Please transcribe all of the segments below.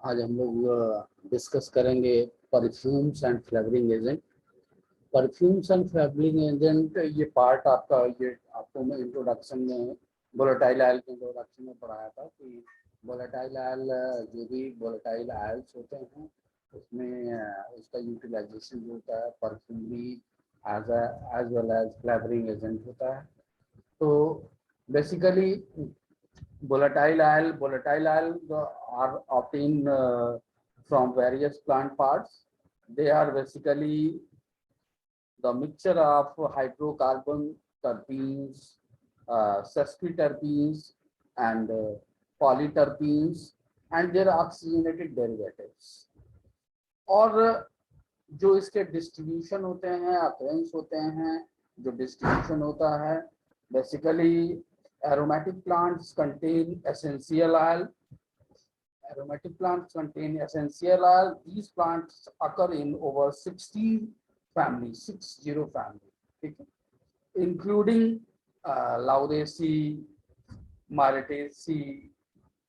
आज हम लोग डिस्कस करेंगे perfumes and flavouring agent. Perfumes and flavouring agent ये पार्ट आपका, ये आपको मैं इंट्रोडक्शन में वोलेटाइल आयल के इंट्रोडक्शन में पढ़ाया था कि वोलेटाइल आयल, जो भी वोलेटाइल आयल्स होते हैं उसमें उसका यूटिलाइजेशन जो होता है perfumery as well as flavouring agent होता है। तो basically volatile oil are obtained from various plant parts. They are basically the mixture of hydrocarbon, terpenes, sesquiterpenes, and polyterpenes, and their oxygenated derivatives. और जो इसके distribution होते हैं, occurrences होते हैं, जो डिस्ट्रीब्यूशन होता है, basically aromatic plants contain essential oil. Aromatic plants contain essential oil. These plants occur in over 60 families, 60 family, okay? Including Lauraceae, Myrtaceae,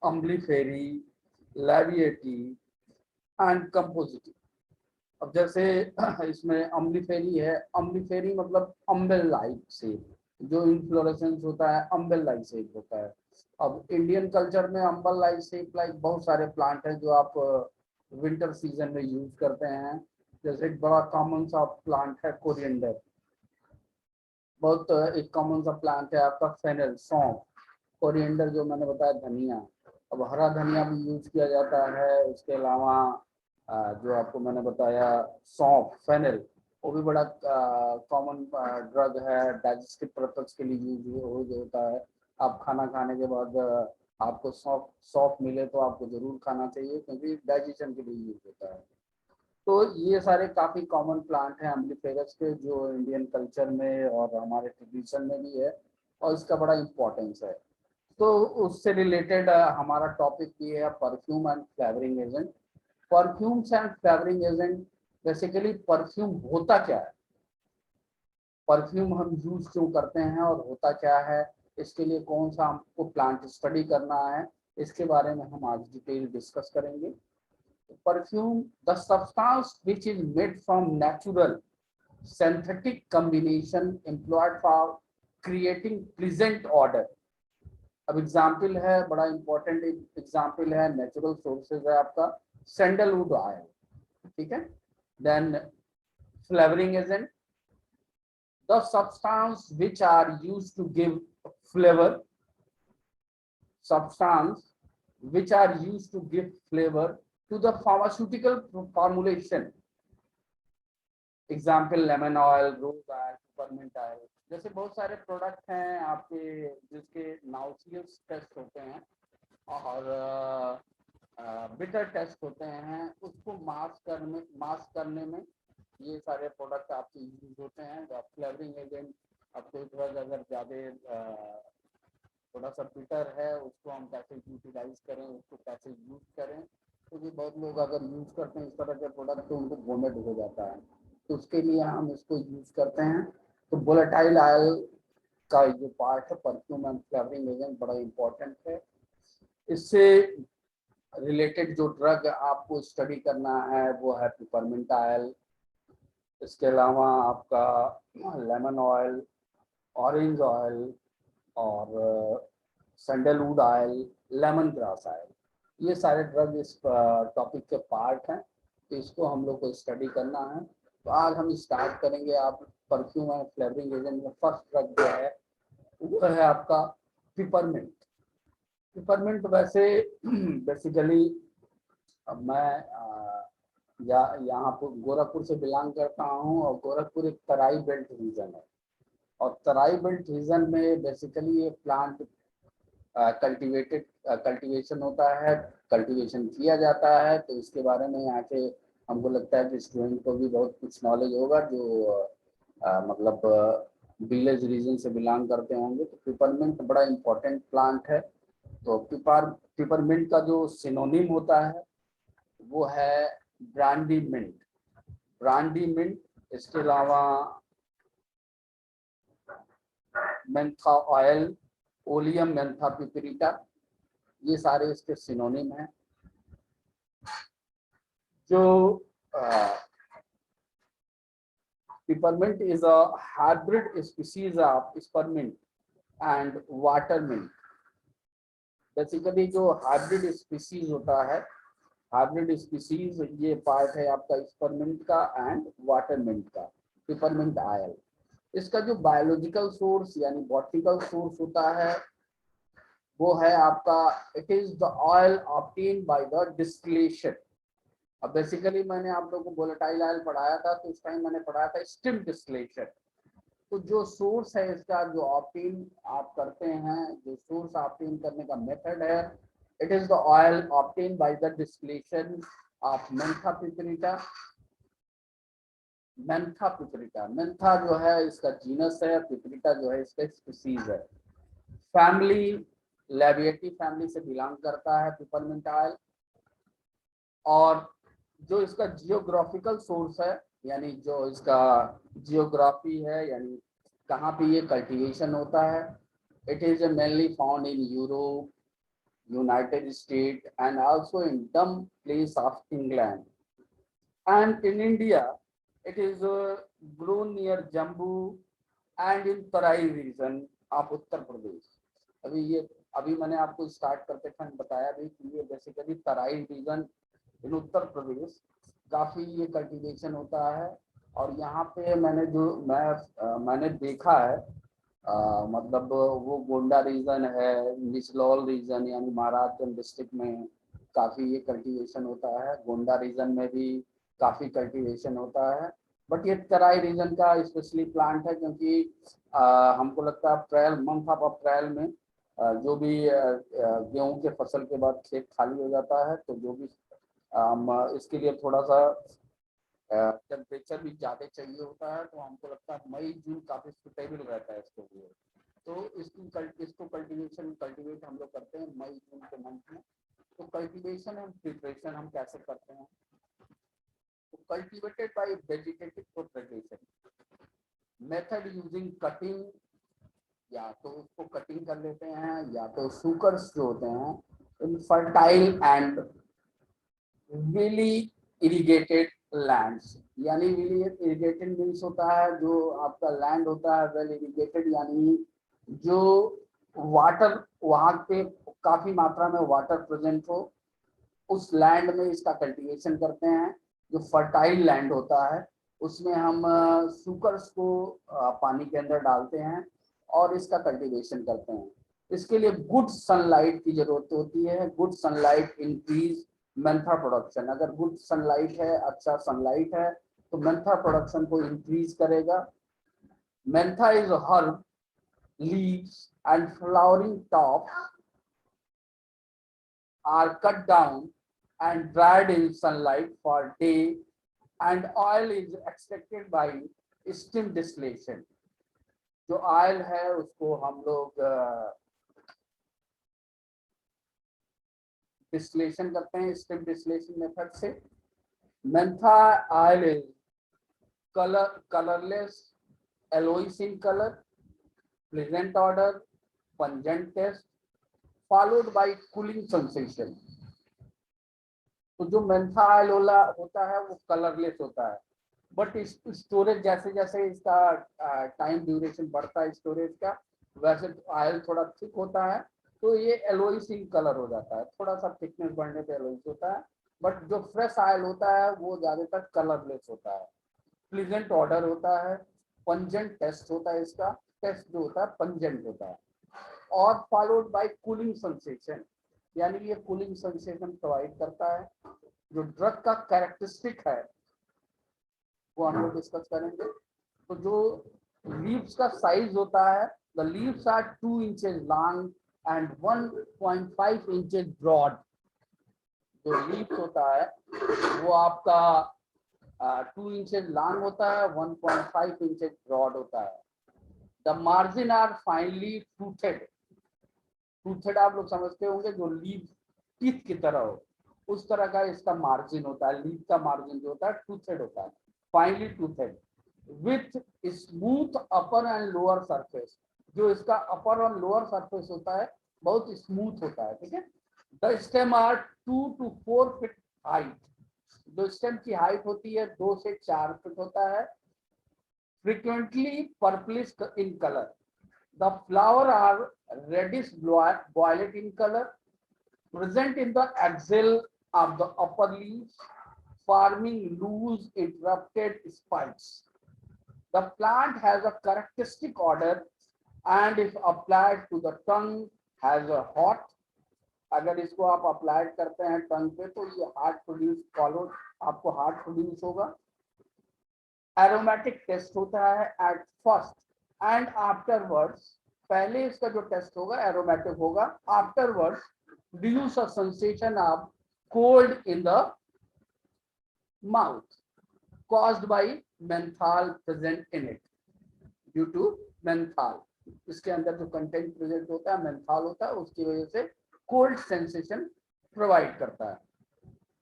Umbelliferae, Labiatae and Compositae. अब जैसे इसमें अम्बलीफेरी है, अम्बलीफेरी मतलब अम्बेल लाइक शेप, जो इन्फ्लोरेसेंस होता है अम्बेल लाइक शेप होता है। अब इंडियन कल्चर में अम्बेल लाइक शेप लाइक बहुत सारे प्लांट हैं जो आप विंटर सीजन में यूज करते हैं। जैसे एक बड़ा कॉमन सा प्लांट है कोरिएंडर, बहुत एक कॉमन सा प्लांट है आपका फेनल, सौंफ। कोरिएंडर जो मैंने बताया धनिया, अब हरा धनिया भी यूज किया जाता है। उसके अलावा जो आपको मैंने बताया सौंफ, फेनल, वो भी बड़ा कॉमन ड्रग है, डाइजेस्टिव पर्पज के लिए यूज होता है। आप खाना खाने के बाद आपको सौंफ सौंफ मिले तो आपको जरूर खाना चाहिए, क्योंकि डाइजेशन के लिए यूज होता है। तो ये सारे काफी कॉमन प्लांट हैं अम्बलीफेरस के, जो इंडियन कल्चर में और हमारे ट्रेडिशन में भी है, और इसका बड़ा इम्पोर्टेंस है। तो उससे रिलेटेड हमारा टॉपिक ये है perfume and flavouring agent. Perfumes and flavouring agent, basically perfume होता क्या है, परफ्यूम हम यूज क्यों करते हैं और होता क्या है, इसके लिए कौन सा हमको प्लांट स्टडी करना है, इसके बारे में हम आज डिटेल डिस्कस करेंगे। Perfume, the substance which is made from natural synthetic combination employed for creating pleasant odor। अब एग्जाम्पल है, बड़ा इंपॉर्टेंट एग्जाम्पल है, नेचुरल सोर्सेज है आपका सैंडलवुड ऑयल, ठीक है। Then flavouring agent, the substance which are used to give flavour, substance which are used to give flavor to the pharmaceutical formulation। Example lemon oil, rose oil, peppermint oil, जैसे बहुत सारे product हैं आपके जिसके नाउसियस test होते हैं और bitter taste होते हैं। उसको मास्क करने में ये सारे प्रोडक्ट आपके यूज होते हैं। फ्लेवरिंग एजेंट, अब कोई ड्रग अगर ज़्यादा थोड़ा सा बिटर है, उसको हम कैसे यूटिलाइज करें, उसको कैसे यूज करें, क्योंकि बहुत लोग अगर यूज करते हैं इस तरह के प्रोडक्ट तो उनको वोमिट हो जाता है, तो उसके लिए हम इसको यूज करते हैं। तो वोलेटाइल ऑयल का जो पार्ट है परफ्यूम एंड फ्लेवरिंग एजेंट बड़ा इंपॉर्टेंट है। इससे रिलेटेड जो ड्रग आपको स्टडी करना है वो है पिपरमिंट ऑयल, इसके अलावा आपका लेमन ऑयल, ऑरेंज ऑयल और sandalwood oil, lemon grass oil, ये सारे ड्रग इस टॉपिक के पार्ट हैं, तो इसको हम लोग को स्टडी करना है। तो आज हम स्टार्ट करेंगे आप परफ्यूम एंड फ्लेवरिंग एजेंट में फर्स्ट ड्रग जो है वो है आपका पिपरमिंट। पिपरमिंट वैसे बेसिकली मैं यहाँ पर गोरखपुर से बिलोंग करता हूँ, और गोरखपुर एक तराई बेल्ट रीजन है, और तराई बेल्ट रीजन में बेसिकली ये प्लांट कल्टीवेशन होता है, कल्टीवेशन किया जाता है। तो इसके बारे में यहाँ के हमको लगता है कि स्टूडेंट को भी बहुत कुछ नॉलेज होगा, जो मतलब विलेज रीजन से बिलोंग करते होंगे। तो पिपरमिंट बड़ा इम्पोर्टेंट प्लांट है। तो पिपरमिंट का जो सिनोनिम होता है वो है ब्रांडी मिंट, ब्रांडी मिंट। इसके अलावा mentha oil, oleum mentha piperita, ये सारे इसके सिनोनिम हैं। जो peppermint is a hybrid species of spearmint and watermint. Basically जो हाइब्रिड स्पीशीज होता है, हाइब्रिड स्पीशीज ये पार्ट है आपका स्परमिंट का एंड वाटरमिंट का, पिपरमिंट आयल। इसका जो बायोलॉजिकल सोर्स यानी बॉटनिकल सोर्स होता है वो है आपका, it is the oil obtain by the distillation. अब बेसिकली मैंने आप लोगों को वोलेटाइल ऑयल पढ़ाया था, तो उस टाइम मैंने पढ़ाया था स्टीम डिस्टिलेशन। तो जो सोर्स है इसका, जो ऑब्टेन आप करते हैं, जो सोर्स ऑब्टेन करने का मेथड है, it is the oil obtain by the distillation of mentha piperita. Mentha piperita, mentha जो है इसका जीनस है, पिपरिटा जो है इसका स्पीशीज है। फैमिली लेविएटी फैमिली से बिलोंग करता है पिपरमिंट ऑयल। और जो इसका जियोग्राफिकल सोर्स है, यानी जो इसका जियोग्राफी है, यानी कहाँ पे ये कल्टीवेशन होता है, it is mainly found in Europe, United state and also in some place of England. And in India, it is grown near Jammu and in Tarai region of Uttar Pradesh. अभी मैंने आपको स्टार्ट करते टाइम बताया भी कि ये बेसिकली तराई reason इन उत्तर प्रदेश काफी ये कल्टीवेशन होता है। और यहाँ पे मैंने देखा है, मतलब वो गोंडा रीजन है, निचलौल रीजन यानी महाराजगंज डिस्ट्रिक्ट में काफी ये कल्टीवेशन होता है। गोंडा रीजन में भी काफी कल्टीवेशन होता है। बट ये तराई रीजन का स्पेशली प्लांट है, क्योंकि हमको लगता है अप्रैल, मंथ ऑफ अप्रैल में जो भी गेहूं के फसल के बाद खेत खाली हो जाता है, तो जो भी इसके लिए थोड़ा सा टेम्परेचर भी ज़्यादा चाहिए होता है, तो हमको लगता है मई जून काफ़ी सुटेबल रहता है इसके लिए। तो इसको कल्टीवेट हम लोग करते हैं मई जून के मंथ में। तो कल्टीवेशन एंड प्रिपरेशन हम कैसे करते हैं? तो cultivated bye vegetative propagation method using cutting, या तो उसको कटिंग कर लेते हैं, या तो सूकर्स जो होते हैं in fertile and well irrigated lands. यानी विली इरिगेटेड मीन्स होता है जो आपका लैंड होता है वेल इरिगेटेड, यानी जो वाटर वहाँ पे काफी मात्रा में वाटर प्रेजेंट हो, उस लैंड में इसका कल्टीवेशन करते हैं। जो फर्टाइल लैंड होता है उसमें हम सुकर्स को पानी के अंदर डालते हैं और इसका कल्टीवेशन करते हैं। इसके लिए गुड सनलाइट की जरूरत होती है। Good sunlight increase Mentha production. अगर गुड सनलाइट है, अच्छा सनलाइट है, तो मेंथा प्रोडक्शन को इंक्रीज करेगा। Mentha is herb, leaves and flowering top are cut down and dried in sunlight for day, and oil is extracted by steam distillation। जो oil है उसको हम लोग डिस्टिलेशन करते हैं स्टीम डिस्टिलेशन मेथड से। Mentha oil is colourless, yellowish in color, pleasant odor, pungent taste, followed by cooling sensation। तो जो मेंथा ऑयल होता है वो कलरलेस होता है, बट स्टोरेज जैसे जैसे इसका टाइम ड्यूरेशन बढ़ता है स्टोरेज का, वैसे ऑयल थोड़ा थिक होता है, तो ये येलोइश इन कलर हो जाता है। थोड़ा सा थिकनेस बढ़ने पे येलोइश होता है, बट जो फ्रेश ऑयल होता है वो ज्यादातर कलरलेस होता है। प्लीजेंट ऑर्डर होता है, पंजेंट टेस्ट होता है, इसका टेस्ट जो होता है पंजेंट होता है, और फॉलोड बाय कूलिंग सेंसेशन, यानी ये कूलिंग सेंसेशन प्रोवाइड करता है। जो ड्रग का कैरेक्टरिस्टिक है वो हम लोग डिस्कस करेंगे। तो जो लीव्स का साइज होता है, the leaves are 2 inches long and 1.5 inches broad. जो लीव्स होता है वो आपका 2 इंचेस लॉन्ग होता है, 1.5 इंचेस ब्रॉड होता है। The margin are finely toothed. Toothed आप लोग समझते होंगे, जो लीव टीथ की तरह हो, उस तरह का इसका मार्जिन होता है। लीव का मार्जिन जो होता है टूथेड होता है, finally toothed, with smooth upper and lower surface. जो इसका अपर और लोअर सरफेस होता है बहुत स्मूथ होता है, ठीक है। The stem are 2 to 4 feet height. जो स्टेम की हाइट होती है 2 से 4 फीट होता है, frequently purplish in colour, the flower are reddish violet in color, present in the axil of the upper leaves, forming loose interrupted spikes. The plant has a characteristic odor and if applied to the tongue has a hot. अगर इसको आप applied करते हैं टंग पे तो ये heart produce follow, आपको heart produce होगा। एरोमेटिक टेस्ट होता है एट फर्स्ट एंड आफ्टरवर्ड्स, पहले इसका जो टेस्ट होगा एरोमेटिक होगा, afterwards produce a sensation of cold in the mouth caused by menthol present in it, due to menthol, इसके अंदर जो कंटेंट प्रेजेंट होता है मेंथॉल होता है, उसकी वजह से कोल्ड सेंसेशन प्रोवाइड करता है।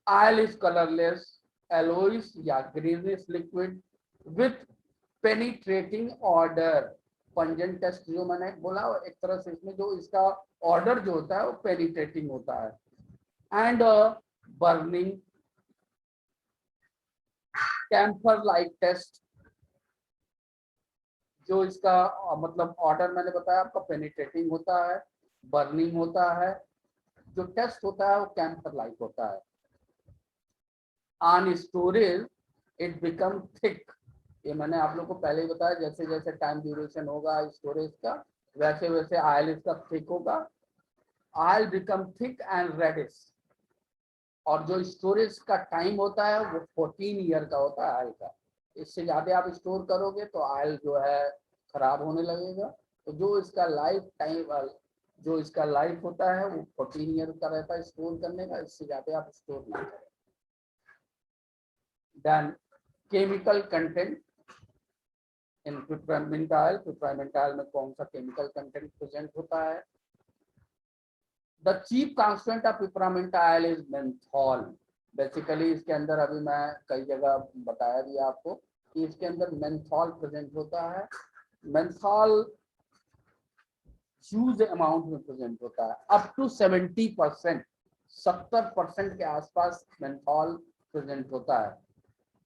ऑयल इज कलरलेस, एलोइस या greenish liquid with penetrating odour, pungent taste जो मैंने बोला एक तरह से इसमें जो इसका ऑर्डर जो होता है वो पेनिट्रेटिंग होता है। And burning camphor like taste, जो इसका मतलब ऑर्डर मैंने बताया आपका पेनिट्रेटिंग होता है, बर्निंग होता है, जो टेस्ट होता है वो कैम्फर लाइक होता है। On storage it become thick, ये मैंने आप लोग को पहले ही बताया, जैसे जैसे टाइम ड्यूरेशन होगा स्टोरेज का वैसे वैसे ऑयल इसका थिक होगा। Oil become thick and reddish, और जो स्टोरेज का टाइम होता है वो 14 ईयर का होता है ऑयल का, इससे ज्यादा आप स्टोर करोगे तो ऑयल जो है खराब होने लगेगा। तो जो इसका लाइफ टाइम, जो इसका लाइफ होता है वो 14 ईयर का रहता है स्टोर करने का, इससे ज्यादा आप स्टोर ना करें। Then chemical content in peppermint oil, peppermint oil में कौन सा केमिकल कंटेंट प्रेजेंट होता है? The chief constant of peppermint oil is menthol. Basically इसके अंदर अभी मैं कई जगह बताया दिया आपको कि इसके अंदर मेंथॉल प्रेजेंट होता है। मेंथॉल ह्यूज अमाउंट में प्रेजेंट होता है, अप टू 70%, 70% के आसपास मेंथॉल प्रेजेंट होता है।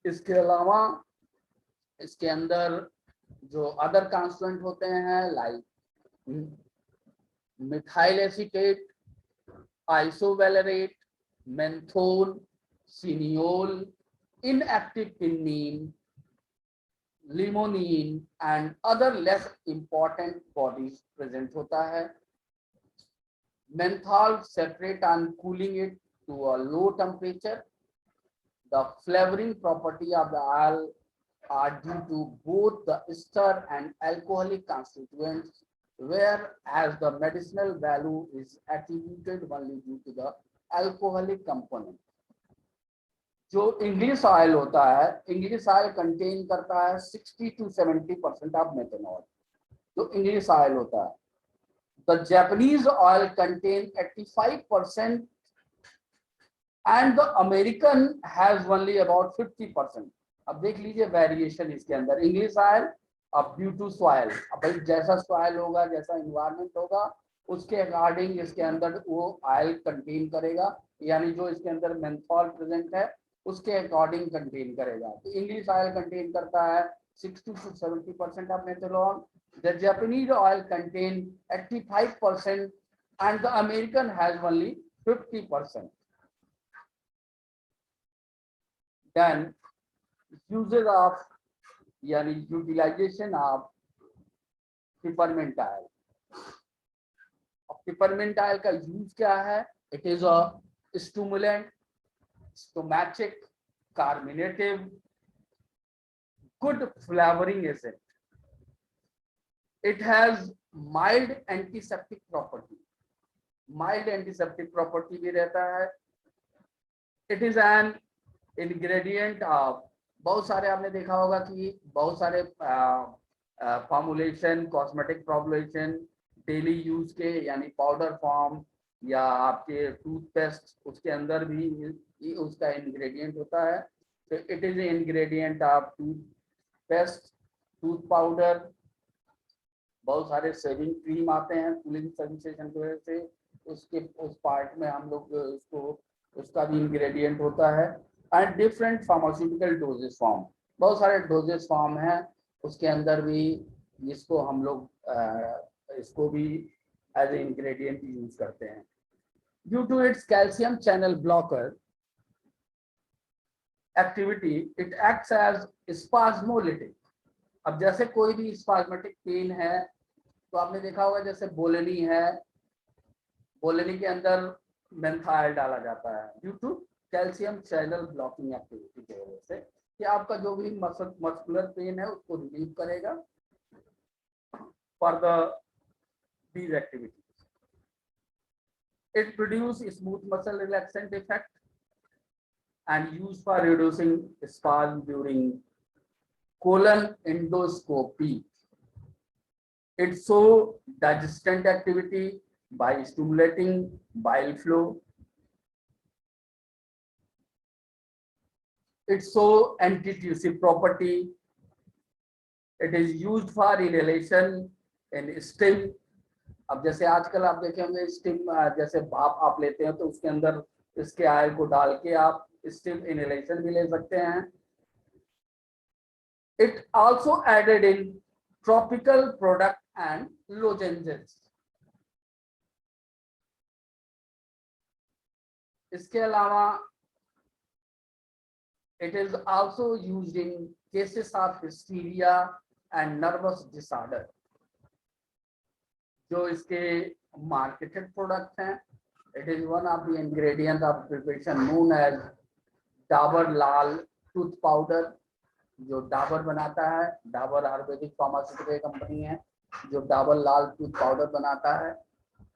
इसके अलावा इसके अंदर जो अदर कॉन्स्टेंट होते हैं like methyl acetate, isovalerate, menthol, cineole, inactive pinene, limonene and other less important bodies present होता है। Menthol separate on cooling it to a low temperature. The flavoring property of the oil are due to both the ester and alcoholic constituents, whereas the medicinal value is attributed only due to the alcoholic component. जो English oil होता है, English oil contain करता है 60 to 70% of methanol, जो English oil होता है। The Japanese oil contain 85% and the American has only about 50%. अब देख लीजिए वेरिएशन इसके अंदर। इंग्लिश ऑयल अब ड्यू टू सॉइल, अब भाई जैसा सॉइल होगा जैसा इन्वायरमेंट होगा उसके अकॉर्डिंग इसके अंदर वो ऑयल कंटेन करेगा, यानी जो इसके अंदर मेंथॉल प्रेजेंट है उसके अकॉर्डिंग कंटेन करेगा। तो इंग्लिश ऑयल कंटेन करता है 60 to 70% of methanol, the Japanese oil contain 85% and the American has only 50%. Then uses of यानी utilization of peppermint oil. Peppermint oil का यूज क्या है? It is a stimulant, stomachic, carminative, good flavouring acid. It has mild antiseptic property, mild antiseptic property भी रहता है। It is an ingredient of, बहुत सारे आपने देखा होगा कि बहुत सारे formulation, cosmetic formulation daily use के यानी पाउडर फॉर्म या आपके टूथपेस्ट, उसके अंदर भी उसका इंग्रेडिएंट होता है। तो it is ingredient of toothpaste, tooth powder, बहुत सारे शेविंग क्रीम आते हैं कूलिंग सेंसेशन की वजह से, उसके उस पार्ट में हम लोग उसको उसका भी इंग्रेडिएंट होता है। And different pharmaceutical doses form, बहुत सारे डोजेस फॉर्म हैं उसके अंदर भी, जिसको हम लोग इसको भी एज ए इंग्रेडिएंट यूज करते हैं। Due to its calcium channel blocker activity it acts as spasmolytic. अब जैसे कोई भी स्पाज्मेटिक पेन है तो आपने देखा होगा, जैसे बोलेनी है, बोलेनी के अंदर मेंथाइल डाला जाता है due to calcium channel blocking activity की वजह से, कि आपका जो भी मस्कुलर पेन है उसको रिलीव करेगा for the these activities. It produces smooth muscle relaxant effect and used for reducing spasm during colon endoscopy. It show digestant activity by stimulating bile flow. It show antitussive property. It is used for inhalation in stim. अब जैसे आजकल आप देखे होंगे steam, जैसे भाप आप लेते हैं तो उसके अंदर इसके ऑयल को डाल के आप स्टीम इनहेलेशन भी ले सकते हैं। It also added in tropical product and lozenges. इसके अलावा it is also used in cases of hysteria and nervous disorder. जो इसके मार्केटेड प्रोडक्ट हैं, it is one of the ingredient of preparation known as Dabur Lal tooth powder. जो डाबर बनाता है, Dabur Ayurvedic pharmaceutical company है जो डाबर लाल टूथ पाउडर बनाता है,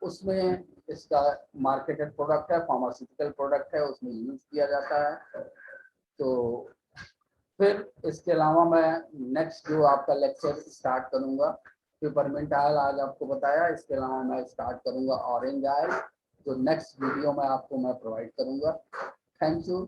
उसमें इसका मार्केटेड प्रोडक्ट है, फार्मास्यूटिकल प्रोडक्ट है, उसमें यूज किया जाता है। तो फिर इसके अलावा मैं नेक्स्ट जो आपका लेक्चर स्टार्ट करूंगा, पेपरमिंट ऑयल आज आपको बताया, इसके अलावा मैं स्टार्ट करूंगा ऑरेंज ऑयल, जो नेक्स्ट वीडियो में आपको मैं प्रोवाइड करूंगा। Thank you.